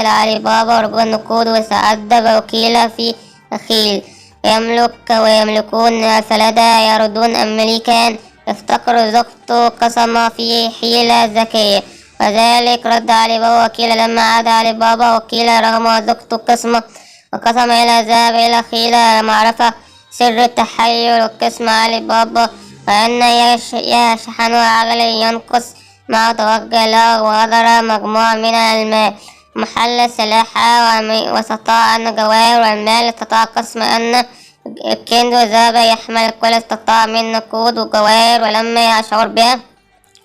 علي بابا ورجل النقود وسأدب وكيل في أخيل ويملكون فلدا يردون أمريكان يفتقر زقت قسم في حيلة ذكية. وذلك رد علي بابا وكيل لما عاد علي بابا وكيل رغم زقت قسمه وقسم إلى ذهب إلى خيلة معرفة سر التحير وقسم علي بابا وأن يشحن عقل ينقص ما توجه له وغدر مجموعة من المال محل سلاحة واستطاع أن جواهر والمال استطاع قسم أن الكنز وذهب يحمل كل استطاع من نقود وجواهر ولما يشعر بها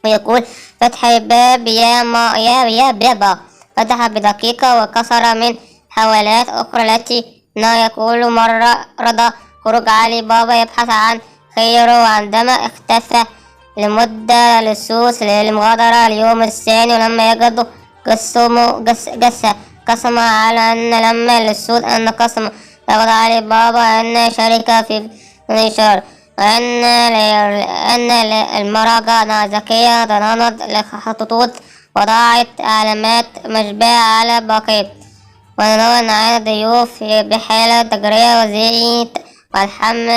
ويقول فتح الباب يا بابا فتح بدقيقة وكسر من حوالات أخرى التي لا يقول مرة رضى خروج علي بابا يبحث عن خيره وعندما اختفى لمدة لصوص للمغادرة اليوم الثاني ولما يجدوا قسم على أن لما للسود أن قسم ياخد علي بابا أن شركة في النشر وأن المراجع ذكية ضنانت لخطوط وضعت علامات مشبعة على بقية ونوع عن الضيوف بحالة تجرية وزيت والحمل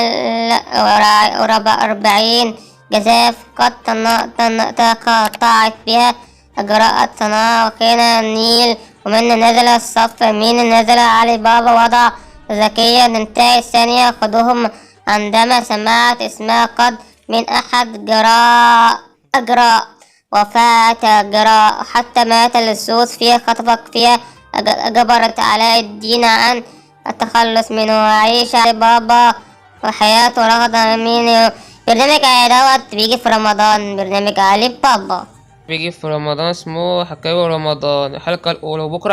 40 جزاف قد تقطعت بها أجراءات صناعة وكان النيل ومن نزل الصف من نزل علي بابا وضع ذكية تنتهي الثانية خدوهم عندما سمعت اسمها قد من أحد أجراء وفاة جراء حتى مات اللصوص فيها خطفك فيها جبرت علاء الدين عن التخلص منه وعيش علي بابا وحياته رغدا من برنامج دوت بيجي في رمضان. برنامج علي بابا بيجي في رمضان اسمه حكاوي رمضان الحلقة الأولى وبكرة